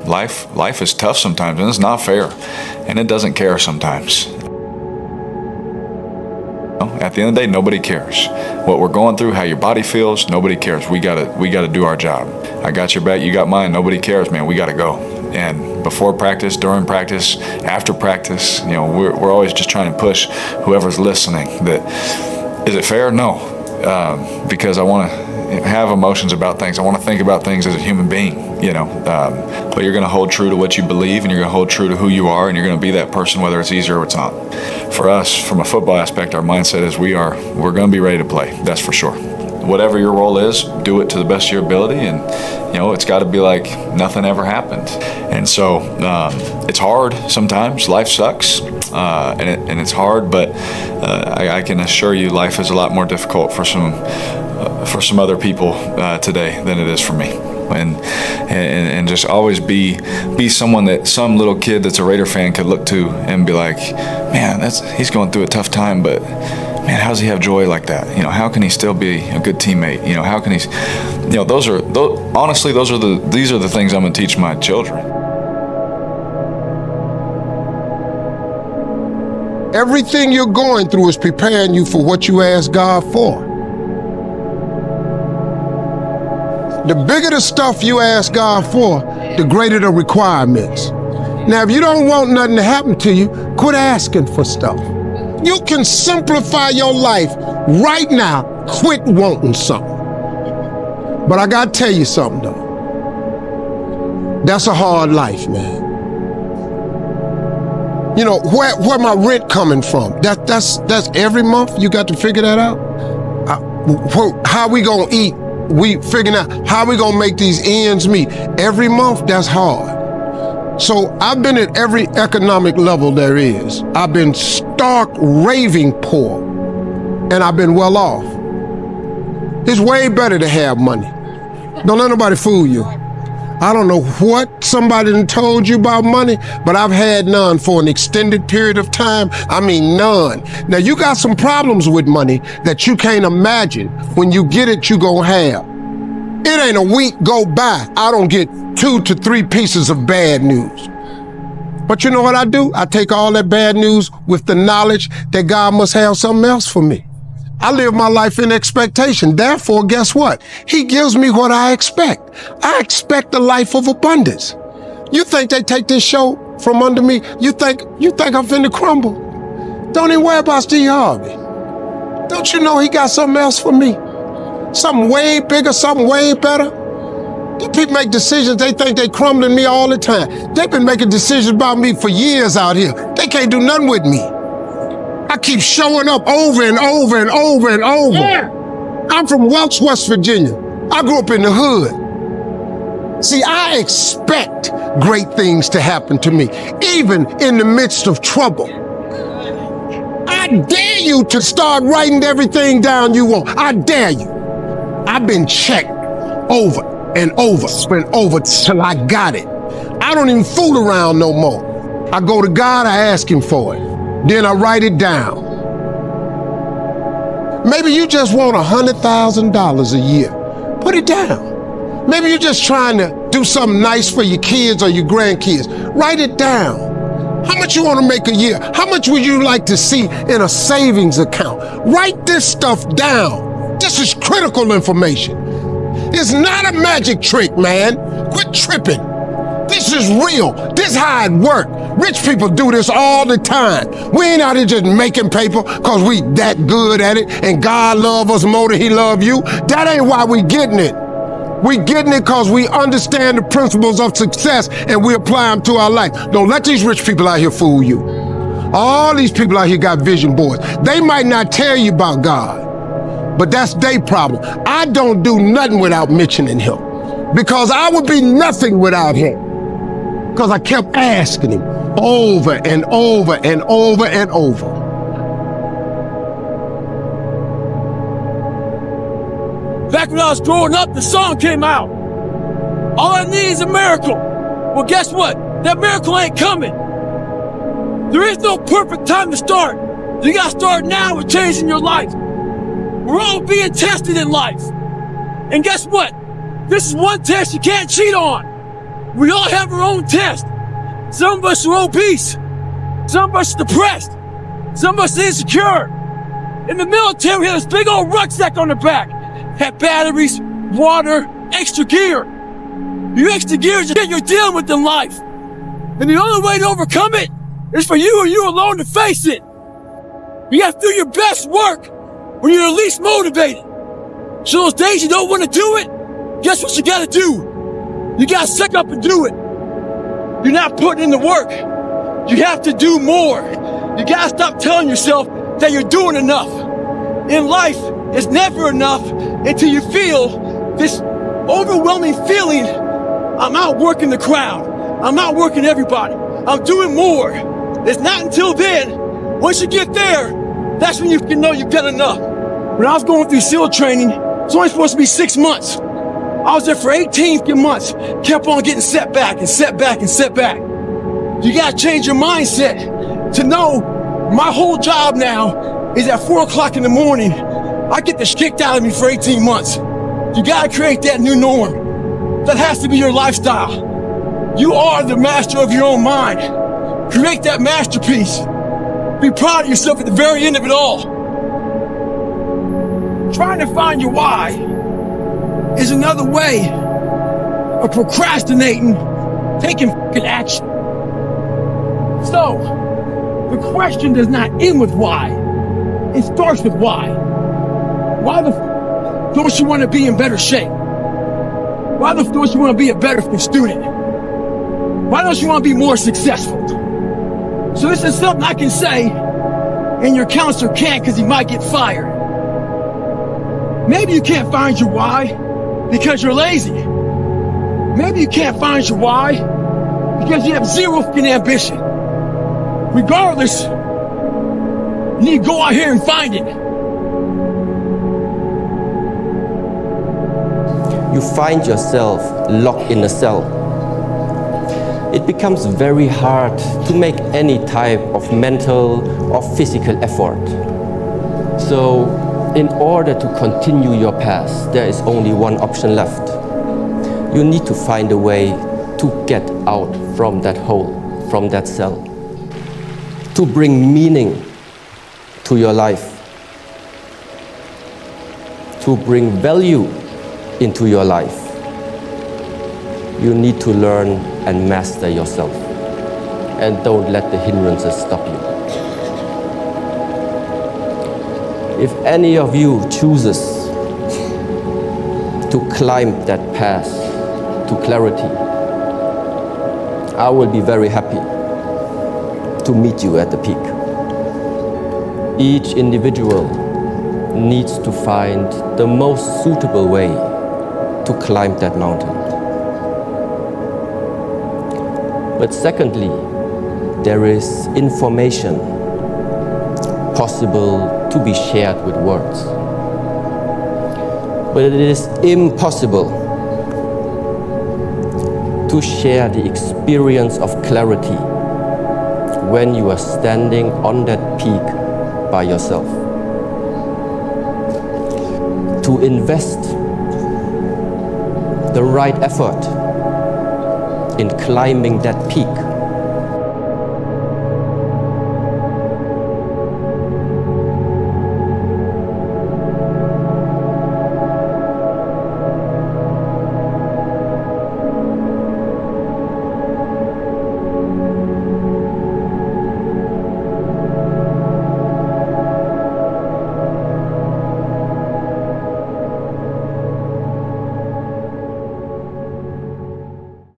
Life is tough sometimes, and it's not fair, and it doesn't care sometimes. At the end of the day, nobody cares. What we're going through, how your body feels, nobody cares. We gotta do our job. I got your back, you got mine. Nobody cares, man. We gotta go. And before practice, during practice, after practice, we're always just trying to push whoever's listening. That is it fair? No, because I want to have emotions about things. I want to think about things as a human being. But you're going to hold true to what you believe, and you're going to hold true to who you are, and you're going to be that person whether it's easy or it's not. For us, from a football aspect, our mindset is we're going to be ready to play. That's for sure. Whatever your role is, do it to the best of your ability, and it's got to be like nothing ever happened. And so it's hard sometimes. Life sucks, and it's hard. But I can assure you, life is a lot more difficult for some other people today than it is for me. And just always be someone that some little kid that's a Raider fan could look to and be like, man, he's going through a tough time, but man, how does he have joy like that? How can he still be a good teammate? How can he? Honestly, these are the things I'm going to teach my children. Everything you're going through is preparing you for what you ask God for. The bigger the stuff you ask God for, the greater the requirements. Now, if you don't want nothing to happen to you, quit asking for stuff. You can simplify your life right now. Quit wanting something. But I gotta tell you something though. That's a hard life, man. Where my rent coming from? That's every month. You got to figure that out. How we gonna eat? We figuring out how we gonna make these ends meet. Every month, that's hard. So I've been at every economic level there is. I've been stark raving poor, and I've been well off. It's way better to have money. Don't let nobody fool you. I don't know what somebody done told you about money, but I've had none for an extended period of time. I mean, none. Now, you got some problems with money that you can't imagine. When you get it, you gonna have. It ain't a week go by, I don't get 2 to 3 pieces of bad news. But you know what I do? I take all that bad news with the knowledge that God must have something else for me. I live my life in expectation. Therefore, guess what? He gives me what I expect. I expect a life of abundance. You think they take this show from under me? You think I'm finna crumble? Don't even worry about Steve Harvey. Don't you know he got something else for me? Something way bigger, something way better. These people make decisions, they think they crumbling me all the time. They've been making decisions about me for years out here. They can't do nothing with me. I keep showing up over and over and over and over. Yeah. I'm from Welch, West Virginia. I grew up in the hood. See, I expect great things to happen to me, even in the midst of trouble. I dare you to start writing everything down you want. I dare you. I've been checked over and over and over till I got it. I don't even fool around no more. I go to God, I ask him for it. Then I write it down. Maybe you just want $100,000 a year. Put it down. Maybe you're just trying to do something nice for your kids or your grandkids. Write it down. How much you want to make a year? How much would you like to see in a savings account? Write this stuff down. This is critical information. It's not a magic trick, man. Quit tripping. This is real. This is how it works. Rich people do this all the time. We ain't out here just making paper because we that good at it and God love us more than he love you. That ain't why we getting it. We getting it because we understand the principles of success and we apply them to our life. Don't let these rich people out here fool you. All these people out here got vision boards. They might not tell you about God, but that's their problem. I don't do nothing without mentioning him because I would be nothing without him. Because I kept asking him over and over and over and over. Back when I was growing up, the song came out. All I need is a miracle. Well, guess what? That miracle ain't coming. There is no perfect time to start. You gotta start now with changing your life. We're all being tested in life. And guess what? This is one test you can't cheat on. We all have our own test. Some of us are obese. Some of us are depressed. Some of us are insecure. In the military, we had this big old rucksack on the back. Had batteries, water, extra gear. Your extra gear is the shit you're dealing with in life. And the only way to overcome it is for you and you alone to face it. You have to do your best work when you're the least motivated. So those days you don't want to do it, guess what you gotta do? You gotta suck up and do it. You're not putting in the work. You have to do more. You gotta stop telling yourself that you're doing enough. In life, it's never enough until you feel this overwhelming feeling, I'm outworking the crowd. I'm outworking everybody. I'm doing more. It's not until then, once you get there, that's when you can know you've done enough. When I was going through SEAL training, it's only supposed to be 6 months. I was there for 18 months, kept on getting setback and setback and setback. You gotta change your mindset to know my whole job now is at 4 o'clock in the morning. I get the shit kicked out of me for 18 months. You gotta create that new norm. That has to be your lifestyle. You are the master of your own mind. Create that masterpiece. Be proud of yourself at the very end of it all. Trying to find your why is another way of procrastinating, taking fucking action. So, the question does not end with why. It starts with why. Why the f don't you want to be in better shape? Why the f don't you want to be a better student? Why don't you want to be more successful? So this is something I can say, and your counselor can't because he might get fired. Maybe you can't find your why because you're lazy. Maybe you can't find your why because you have zero fucking ambition. Regardless, you need to go out here and find it. You find yourself locked in a cell. It becomes very hard to make any type of mental or physical effort. So, in order to continue your path, there is only one option left. You need to find a way to get out from that hole, from that cell, to bring meaning to your life, to bring value into your life. You need to learn and master yourself, and don't let the hindrances stop you. If any of you chooses to climb that path to clarity, I will be very happy to meet you at the peak. Each individual needs to find the most suitable way to climb that mountain. But secondly, there is information possible to be shared with words. But it is impossible to share the experience of clarity when you are standing on that peak by yourself. To invest the right effort in climbing that peak